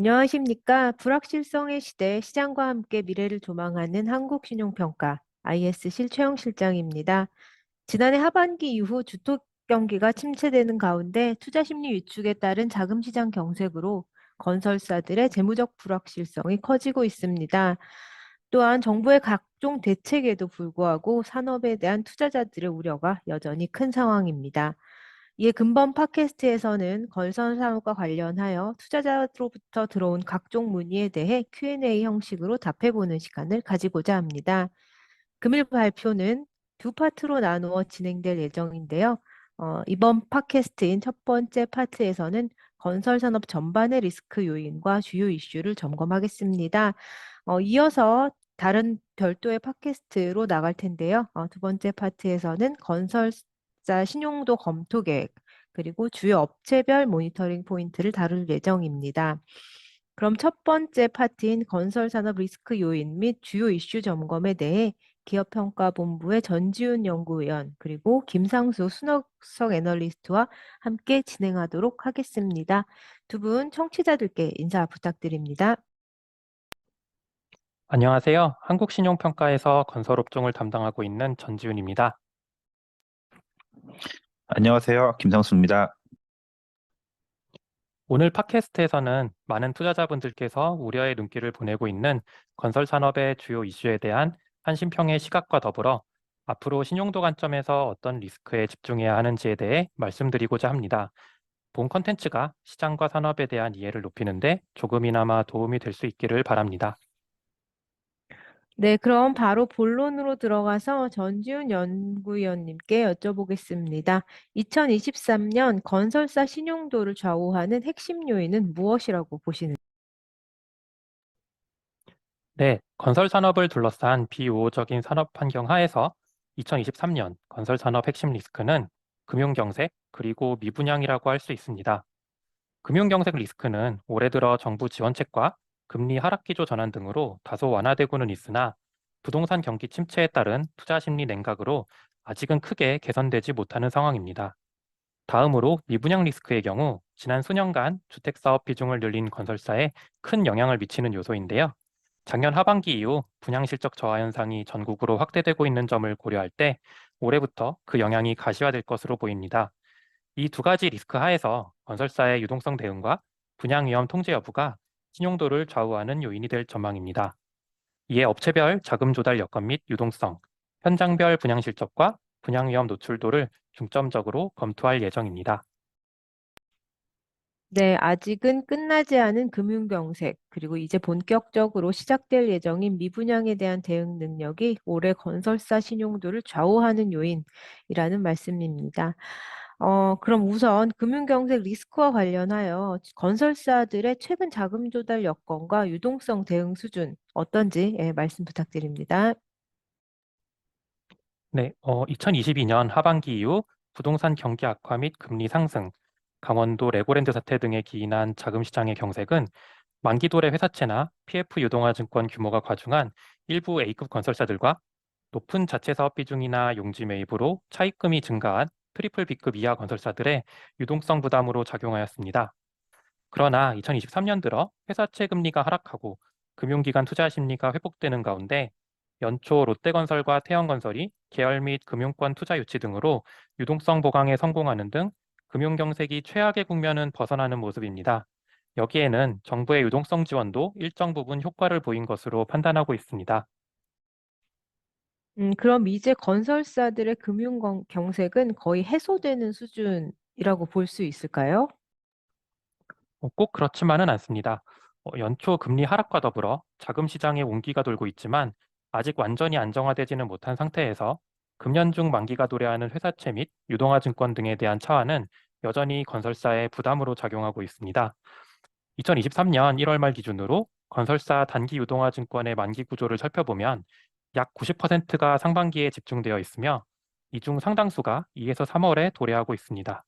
안녕하십니까. 불확실성의 시대, 시장과 함께 미래를 조망하는 한국신용평가 IS 실최영 실장입니다. 지난해 하반기 이후 주택 경기가 침체되는 가운데 투자 심리 위축에 따른 자금 시장 경색으로 건설사들의 재무적 불확실성이 커지고 있습니다. 또한 정부의 각종 대책에도 불구하고 산업에 대한 투자자들의 우려가 여전히 큰 상황입니다. 이에 근본 팟캐스트에서는 건설 산업과 관련하여 투자자로부터 들어온 각종 문의에 대해 Q&A 형식으로 답해보는 시간을 가지고자 합니다. 금일 발표는 두 파트로 나누어 진행될 예정인데요. 이번 팟캐스트인 첫 번째 파트에서는 건설 산업 전반의 리스크 요인과 주요 이슈를 점검하겠습니다. 이어서 다른 별도의 팟캐스트로 나갈 텐데요. 두 번째 파트에서는 건설사 신용도 검토 계획, 그리고 주요 업체별 모니터링 포인트를 다룰 예정입니다. 그럼 첫 번째 파트인 건설산업 리스크 요인 및 주요 이슈 점검에 대해 기업평가본부의 전지훈 연구위원 그리고 김상수 순학석 애널리스트와 함께 진행하도록 하겠습니다. 두 분 청취자들께 인사 부탁드립니다. 안녕하세요. 한국신용평가에서 건설업종을 담당하고 있는 전지훈입니다. 안녕하세요. 김상수입니다. 오늘 팟캐스트에서는 많은 투자자분들께서 우려의 눈길을 보내고 있는 건설산업의 주요 이슈에 대한 한신평의 시각과 더불어 앞으로 신용도 관점에서 어떤 리스크에 집중해야 하는지에 대해 말씀드리고자 합니다. 본 컨텐츠가 시장과 산업에 대한 이해를 높이는데 조금이나마 도움이 될 수 있기를 바랍니다. 네, 그럼 바로 본론으로 들어가서 전지훈 연구위원님께 여쭤보겠습니다. 2023년 건설사 신용도를 좌우하는 핵심 요인은 무엇이라고 보시는지? 네, 건설 산업을 둘러싼 비우호적인 산업 환경 하에서 2023년 건설 산업 핵심 리스크는 금융 경색 그리고 미분양이라고 할 수 있습니다. 금융 경색 리스크는 올해 들어 정부 지원책과 금리 하락 기조 전환 등으로 다소 완화되고는 있으나 부동산 경기 침체에 따른 투자 심리 냉각으로 아직은 크게 개선되지 못하는 상황입니다. 다음으로 미분양 리스크의 경우 지난 수년간 주택 사업 비중을 늘린 건설사에 큰 영향을 미치는 요소인데요. 작년 하반기 이후 분양 실적 저하 현상이 전국으로 확대되고 있는 점을 고려할 때 올해부터 그 영향이 가시화될 것으로 보입니다. 이 두 가지 리스크 하에서 건설사의 유동성 대응과 분양 위험 통제 여부가 신용도를 좌우하는 요인이 될 전망입니다. 이에 업체별 자금 조달 여건 및 유동성, 현장별 분양 실적과 분양 위험 노출도를 중점적으로 검토할 예정입니다. 네, 아직은 끝나지 않은 금융경색, 그리고 이제 본격적으로 시작될 예정인 미분양에 대한 대응 능력이 올해 건설사 신용도를 좌우하는 요인이라는 말씀입니다. 그럼 우선 금융경색 리스크와 관련하여 건설사들의 최근 자금 조달 여건과 유동성 대응 수준 어떤지 말씀 부탁드립니다. 네, 2022년 하반기 이후 부동산 경기 악화 및 금리 상승, 강원도 레고랜드 사태 등에 기인한 자금 시장의 경색은 만기도래 회사채나 PF 유동화 증권 규모가 과중한 일부 A급 건설사들과 높은 자체 사업 비중이나 용지 매입으로 차입금이 증가한 트리플 B급 이하 건설사들의 유동성 부담으로 작용하였습니다. 그러나 2023년 들어 회사채 금리가 하락하고 금융기관 투자 심리가 회복되는 가운데 연초 롯데건설과 태영건설이 계열 및 금융권 투자 유치 등으로 유동성 보강에 성공하는 등 금융경색이 최악의 국면은 벗어나는 모습입니다. 여기에는 정부의 유동성 지원도 일정 부분 효과를 보인 것으로 판단하고 있습니다. 그럼 이제 건설사들의 금융경색은 거의 해소되는 수준이라고 볼 수 있을까요? 꼭 그렇지만은 않습니다. 연초 금리 하락과 더불어 자금 시장에 온기가 돌고 있지만 아직 완전히 안정화되지는 못한 상태에서 금년 중 만기가 도래하는 회사채 및 유동화 증권 등에 대한 차환은 여전히 건설사의 부담으로 작용하고 있습니다. 2023년 1월 말 기준으로 건설사 단기 유동화 증권의 만기 구조를 살펴보면 약 90%가 상반기에 집중되어 있으며 이 중 상당수가 2에서 3월에 도래하고 있습니다.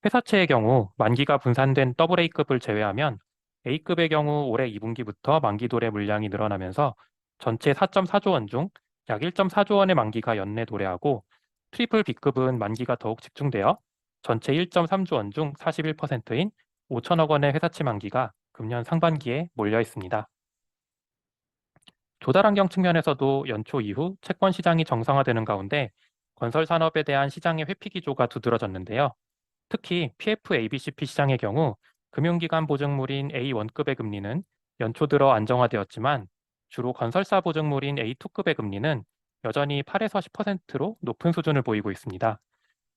회사채의 경우 만기가 분산된 AA급을 제외하면 A급의 경우 올해 2분기부터 만기 도래 물량이 늘어나면서 전체 4.4조 원 중 약 1.4조 원의 만기가 연내 도래하고 트리플 B급은 만기가 더욱 집중되어 전체 1.3조 원 중 41%인 5천억 원의 회사채 만기가 금년 상반기에 몰려 있습니다. 조달 환경 측면에서도 연초 이후 채권 시장이 정상화되는 가운데 건설 산업에 대한 시장의 회피 기조가 두드러졌는데요. 특히 PF-ABCP 시장의 경우 금융기관 보증물인 A1급의 금리는 연초 들어 안정화되었지만 주로 건설사 보증물인 A2급의 금리는 여전히 8에서 10%로 높은 수준을 보이고 있습니다.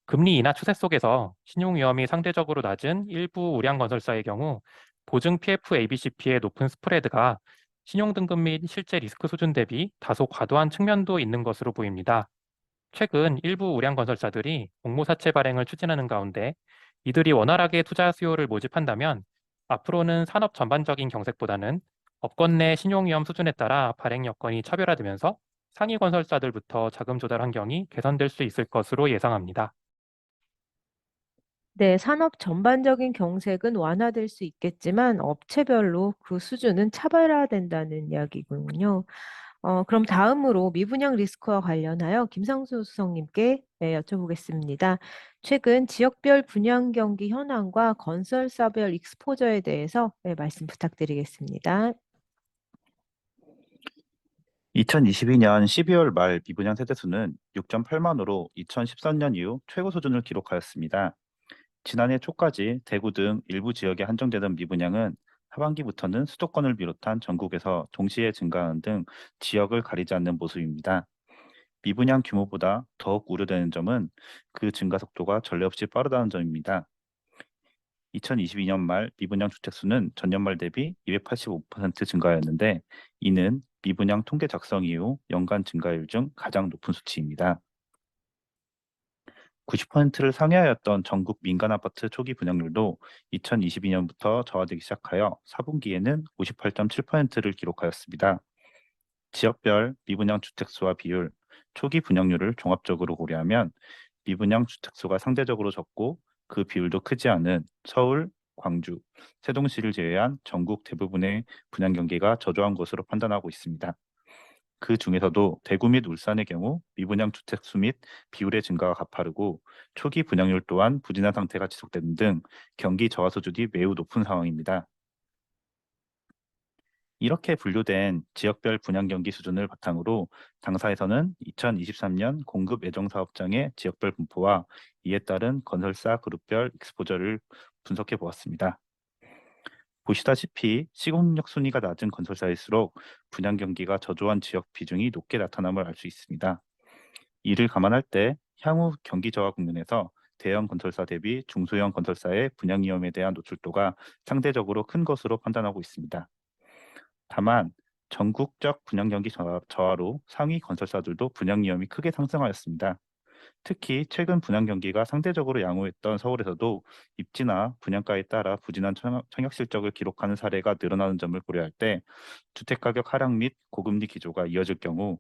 금리 인하 추세 속에서 신용 위험이 상대적으로 낮은 일부 우량 건설사의 경우 보증 PF-ABCP의 높은 스프레드가 신용 등급 및 실제 리스크 수준 대비 다소 과도한 측면도 있는 것으로 보입니다. 최근 일부 우량 건설사들이 공모사채 발행을 추진하는 가운데 이들이 원활하게 투자 수요를 모집한다면 앞으로는 산업 전반적인 경색보다는 업권 내 신용 위험 수준에 따라 발행 여건이 차별화되면서 상위 건설사들부터 자금 조달 환경이 개선될 수 있을 것으로 예상합니다. 네, 산업 전반적인 경색은 완화될 수 있겠지만 업체별로 그 수준은 차별화된다는 이야기군요. 그럼 다음으로 미분양 리스크와 관련하여 김상수 수석님께 여쭤보겠습니다. 최근 지역별 분양 경기 현황과 건설사별 익스포저에 대해서 말씀 부탁드리겠습니다. 2022년 12월 말 미분양 세대수는 6.8만으로 2013년 이후 최고 수준을 기록하였습니다. 지난해 초까지 대구 등 일부 지역에 한정되던 미분양은 하반기부터는 수도권을 비롯한 전국에서 동시에 증가하는 등 지역을 가리지 않는 모습입니다. 미분양 규모보다 더욱 우려되는 점은 그 증가 속도가 전례 없이 빠르다는 점입니다. 2022년 말 미분양 주택 수는 전년 말 대비 285% 증가하였는데 이는 미분양 통계 작성 이후 연간 증가율 중 가장 높은 수치입니다. 90%를 상회하였던 전국 민간 아파트 초기 분양률도 2022년부터 저하되기 시작하여 4분기에는 58.7%를 기록하였습니다. 지역별 미분양 주택 수와 비율, 초기 분양률을 종합적으로 고려하면 미분양 주택 수가 상대적으로 적고 그 비율도 크지 않은 서울, 광주, 세종시를 제외한 전국 대부분의 분양 경기가 저조한 것으로 판단하고 있습니다. 그 중에서도 대구 및 울산의 경우 미분양 주택 수 및 비율의 증가가 가파르고 초기 분양률 또한 부진한 상태가 지속되는 등 경기 저하 수준이 매우 높은 상황입니다. 이렇게 분류된 지역별 분양 경기 수준을 바탕으로 당사에서는 2023년 공급 예정 사업장의 지역별 분포와 이에 따른 건설사 그룹별 익스포저를 분석해 보았습니다. 보시다시피 시공력 순위가 낮은 건설사일수록 분양 경기가 저조한 지역 비중이 높게 나타남을 알 수 있습니다. 이를 감안할 때 향후 경기 저하 국면에서 대형 건설사 대비 중소형 건설사의 분양 위험에 대한 노출도가 상대적으로 큰 것으로 판단하고 있습니다. 다만 전국적 분양 경기 저하로 상위 건설사들도 분양 위험이 크게 상승하였습니다. 특히 최근 분양 경기가 상대적으로 양호했던 서울에서도 입지나 분양가에 따라 부진한 청약 실적을 기록하는 사례가 늘어나는 점을 고려할 때 주택가격 하락 및 고금리 기조가 이어질 경우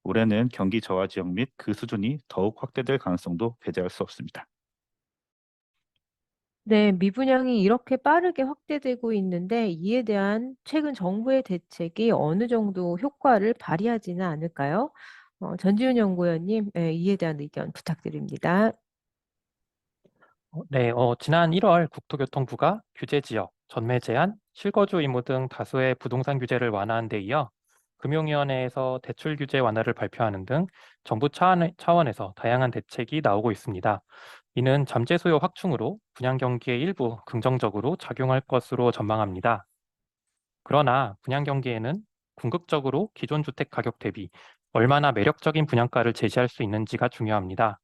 올해는 경기 저하 지역 및 그 수준이 더욱 확대될 가능성도 배제할 수 없습니다. 네, 미분양이 이렇게 빠르게 확대되고 있는데 이에 대한 최근 정부의 대책이 어느 정도 효과를 발휘하지는 않을까요? 전지훈 연구원님, 이에 대한 의견 부탁드립니다. 네, 지난 1월 국토교통부가 규제 지역, 전매 제한, 실거주 의무 등 다수의 부동산 규제를 완화한 데 이어 금융위원회에서 대출 규제 완화를 발표하는 등 정부 차원에서 다양한 대책이 나오고 있습니다. 이는 잠재 수요 확충으로 분양 경기에 일부 긍정적으로 작용할 것으로 전망합니다. 그러나 분양 경기에는 궁극적으로 기존 주택 가격 대비 얼마나 매력적인 분양가를 제시할 수 있는지가 중요합니다.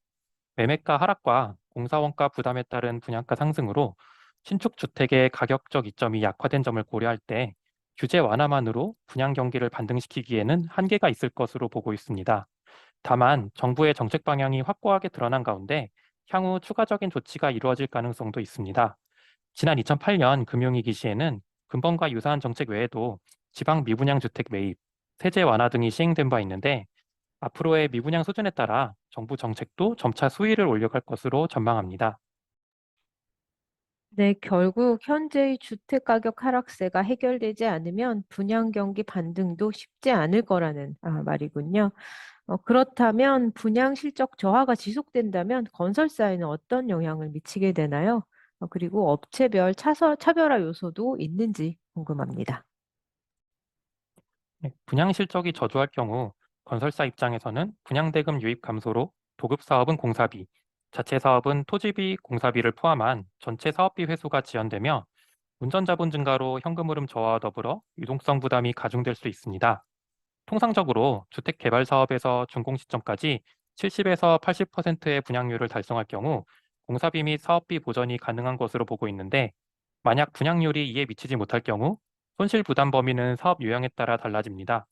매매가 하락과 공사원가 부담에 따른 분양가 상승으로 신축 주택의 가격적 이점이 약화된 점을 고려할 때 규제 완화만으로 분양 경기를 반등시키기에는 한계가 있을 것으로 보고 있습니다. 다만 정부의 정책 방향이 확고하게 드러난 가운데 향후 추가적인 조치가 이루어질 가능성도 있습니다. 지난 2008년 금융위기 시에는 근본과 유사한 정책 외에도 지방 미분양 주택 매입, 세제 완화 등이 시행된 바 있는데 앞으로의 미분양 수준에 따라 정부 정책도 점차 수위를 올려갈 것으로 전망합니다. 네, 결국 현재의 주택 가격 하락세가 해결되지 않으면 분양 경기 반등도 쉽지 않을 거라는 말이군요. 그렇다면 분양 실적 저하가 지속된다면 건설사에는 어떤 영향을 미치게 되나요? 그리고 업체별 차별화 요소도 있는지 궁금합니다. 네, 분양 실적이 저조할 경우 건설사 입장에서는 분양대금 유입 감소로 도급 사업은 공사비, 자체 사업은 토지비, 공사비를 포함한 전체 사업비 회수가 지연되며 운전자본 증가로 현금 흐름 저하와 더불어 유동성 부담이 가중될 수 있습니다. 통상적으로 주택 개발 사업에서 준공 시점까지 70에서 80%의 분양률을 달성할 경우 공사비 및 사업비 보전이 가능한 것으로 보고 있는데, 만약 분양률이 이에 미치지 못할 경우 손실 부담 범위는 사업 유형에 따라 달라집니다.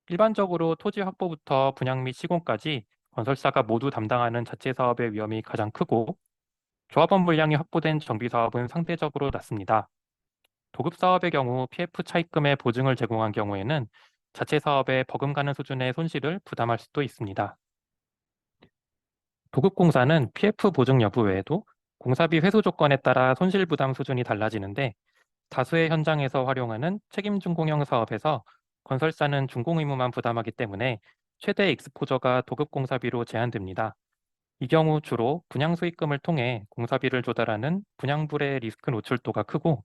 일반적으로 토지 확보부터 분양 및 시공까지 건설사가 모두 담당하는 자체 사업의 위험이 가장 크고, 조합원 물량이 확보된 정비 사업은 상대적으로 낮습니다. 도급 사업의 경우 PF 차입금의 보증을 제공한 경우에는 자체 사업에 버금가는 수준의 손실을 부담할 수도 있습니다. 도급 공사는 PF 보증 여부 외에도 공사비 회수 조건에 따라 손실 부담 수준이 달라지는데, 다수의 현장에서 활용하는 책임 준공형 사업에서 건설사는 준공 의무만 부담하기 때문에 최대 익스포저가 도급 공사비로 제한됩니다. 이 경우 주로 분양 수익금을 통해 공사비를 조달하는 분양불의 리스크 노출도가 크고,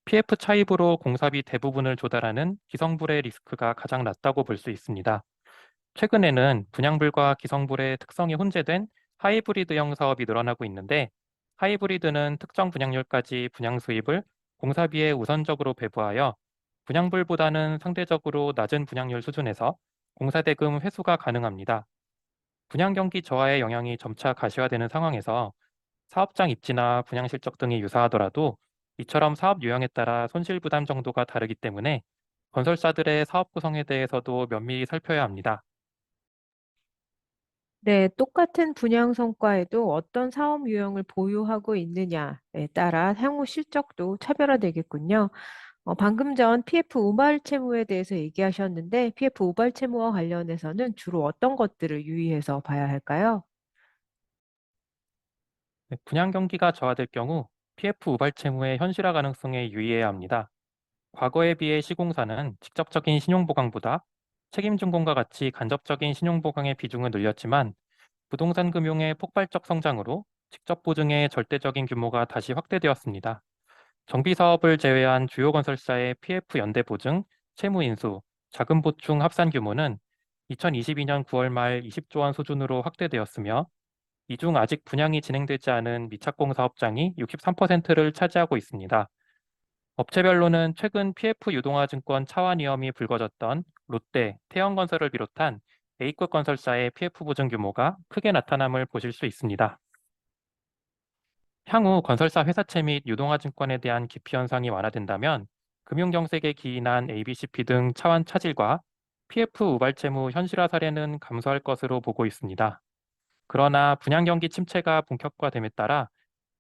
PF 차입으로 공사비 대부분을 조달하는 기성불의 리스크가 가장 낮다고 볼 수 있습니다. 최근에는 분양불과 기성불의 특성이 혼재된 하이브리드형 사업이 늘어나고 있는데, 하이브리드는 특정 분양률까지 분양 수입을 공사비에 우선적으로 배부하여 분양불보다는 상대적으로 낮은 분양률 수준에서 공사대금 회수가 가능합니다. 분양 경기 저하의 영향이 점차 가시화되는 상황에서 사업장 입지나 분양 실적 등이 유사하더라도 이처럼 사업 유형에 따라 손실 부담 정도가 다르기 때문에 건설사들의 사업 구성에 대해서도 면밀히 살펴야 합니다. 네, 똑같은 분양 성과에도 어떤 사업 유형을 보유하고 있느냐에 따라 향후 실적도 차별화되겠군요. 방금 전 PF 우발 채무에 대해서 얘기하셨는데 PF 우발 채무와 관련해서는 주로 어떤 것들을 유의해서 봐야 할까요? 네, 분양 경기가 저하될 경우 PF 우발 채무의 현실화 가능성에 유의해야 합니다. 과거에 비해 시공사는 직접적인 신용보강보다 책임준공과 같이 간접적인 신용보강의 비중을 늘렸지만, 부동산 금융의 폭발적 성장으로 직접 보증의 절대적인 규모가 다시 확대되었습니다. 정비 사업을 제외한 주요 건설사의 PF 연대 보증, 채무 인수, 자금 보충 합산 규모는 2022년 9월 말 20조 원 수준으로 확대되었으며, 이 중 아직 분양이 진행되지 않은 미착공 사업장이 63%를 차지하고 있습니다. 업체별로는 최근 PF 유동화 증권 차환 위험이 불거졌던 롯데, 태영건설을 비롯한 A급 건설사의 PF 보증 규모가 크게 나타남을 보실 수 있습니다. 향후 건설사 회사채 및 유동화 증권에 대한 기피 현상이 완화된다면 금융정책에 기인한 ABCP 등 차환 차질과 PF 우발 채무 현실화 사례는 감소할 것으로 보고 있습니다. 그러나 분양 경기 침체가 본격화됨에 따라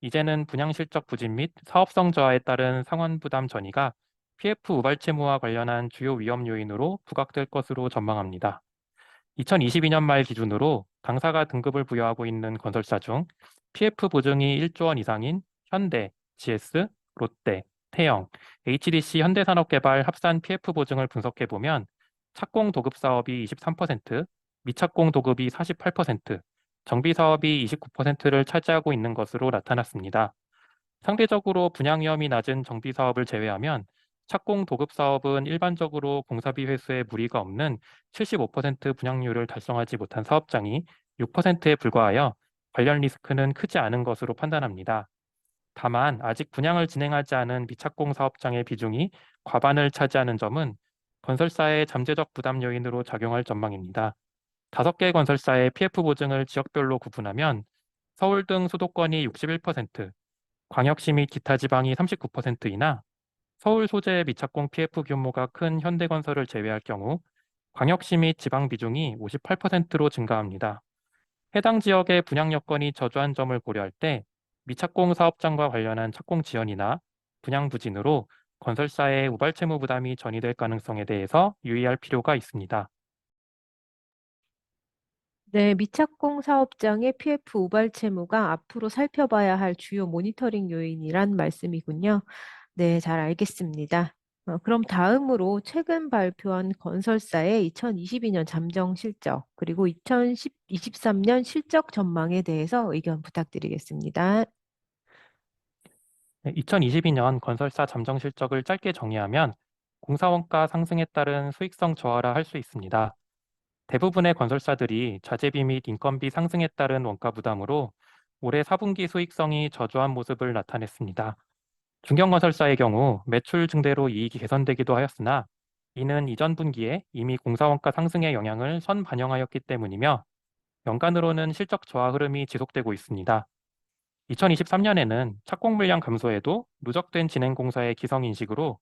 이제는 분양 실적 부진 및 사업성 저하에 따른 상환 부담 전이가 PF 우발 채무와 관련한 주요 위험 요인으로 부각될 것으로 전망합니다. 2022년 말 기준으로 당사가 등급을 부여하고 있는 건설사 중 PF 보증이 1조 원 이상인 현대, GS, 롯데, 태영, HDC 현대산업개발 합산 PF 보증을 분석해 보면 착공 도급 사업이 23%, 미착공 도급이 48%, 정비 사업이 29%를 차지하고 있는 것으로 나타났습니다. 상대적으로 분양 위험이 낮은 정비 사업을 제외하면 착공 도급 사업은 일반적으로 공사비 회수에 무리가 없는 75% 분양률을 달성하지 못한 사업장이 6%에 불과하여 관련 리스크는 크지 않은 것으로 판단합니다. 다만 아직 분양을 진행하지 않은 미착공 사업장의 비중이 과반을 차지하는 점은 건설사의 잠재적 부담 요인으로 작용할 전망입니다. 5개 건설사의 PF 보증을 지역별로 구분하면 서울 등 수도권이 61%, 광역시 및 기타 지방이 39%이나 서울 소재 미착공 PF 규모가 큰 현대건설을 제외할 경우 광역시 및 지방 비중이 58%로 증가합니다. 해당 지역의 분양 여건이 저조한 점을 고려할 때 미착공 사업장과 관련한 착공 지연이나 분양 부진으로 건설사의 우발 채무 부담이 전이될 가능성에 대해서 유의할 필요가 있습니다. 네, 미착공 사업장의 PF 우발 채무가 앞으로 살펴봐야 할 주요 모니터링 요인이란 말씀이군요. 네, 잘 알겠습니다. 그럼 다음으로 최근 발표한 건설사의 2022년 잠정 실적, 그리고 2023년 실적 전망에 대해서 의견 부탁드리겠습니다. 2022년 건설사 잠정 실적을 짧게 정리하면 공사 원가 상승에 따른 수익성 저하라 할 수 있습니다. 대부분의 건설사들이 자재비 및 인건비 상승에 따른 원가 부담으로 올해 4분기 수익성이 저조한 모습을 나타냈습니다. 중견건설사의 경우 매출 증대로 이익이 개선되기도 하였으나 이는 이전 분기에 이미 공사 원가 상승의 영향을 선반영하였기 때문이며 연간으로는 실적 저하 흐름이 지속되고 있습니다. 2023년에는 착공 물량 감소에도 누적된 진행 공사의 기성 인식으로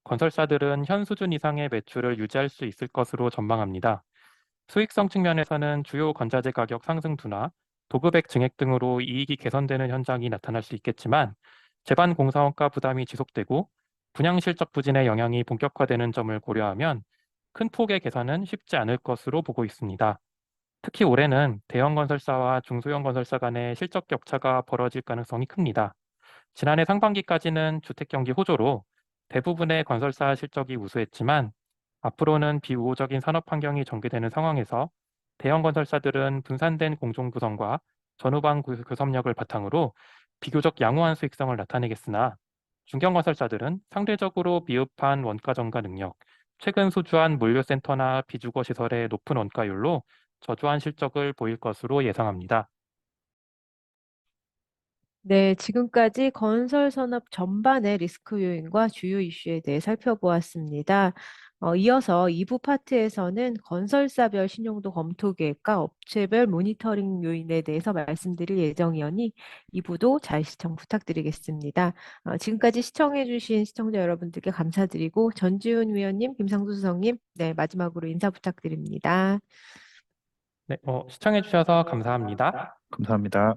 건설사들은 현 수준 이상의 매출을 유지할 수 있을 것으로 전망합니다. 수익성 측면에서는 주요 건자재 가격 상승 둔화, 도급액 증액 등으로 이익이 개선되는 현상이 나타날 수 있겠지만 제반 공사원가 부담이 지속되고 분양 실적 부진의 영향이 본격화되는 점을 고려하면 큰 폭의 개선은 쉽지 않을 것으로 보고 있습니다. 특히 올해는 대형 건설사와 중소형 건설사 간의 실적 격차가 벌어질 가능성이 큽니다. 지난해 상반기까지는 주택 경기 호조로 대부분의 건설사 실적이 우수했지만 앞으로는 비우호적인 산업 환경이 전개되는 상황에서 대형 건설사들은 분산된 공정 구성과 전후방 교섭력을 바탕으로 비교적 양호한 수익성을 나타내겠으나 중견 건설사들은 상대적으로 미흡한 원가 전가 능력, 최근 소주한 물류센터나 비주거 시설의 높은 원가율로 저조한 실적을 보일 것으로 예상합니다. 네, 지금까지 건설 산업 전반의 리스크 요인과 주요 이슈에 대해 살펴보았습니다. 이어서 2부 파트에서는 건설사별 신용도 검토 계획과 업체별 모니터링 요인에 대해서 말씀드릴 예정이오니 2부도 잘 시청 부탁드리겠습니다. 지금까지 시청해주신 시청자 여러분들께 감사드리고 전지훈 위원님, 김상수 수석님, 네, 마지막으로 인사 부탁드립니다. 네, 시청해 주셔서 감사합니다. 감사합니다.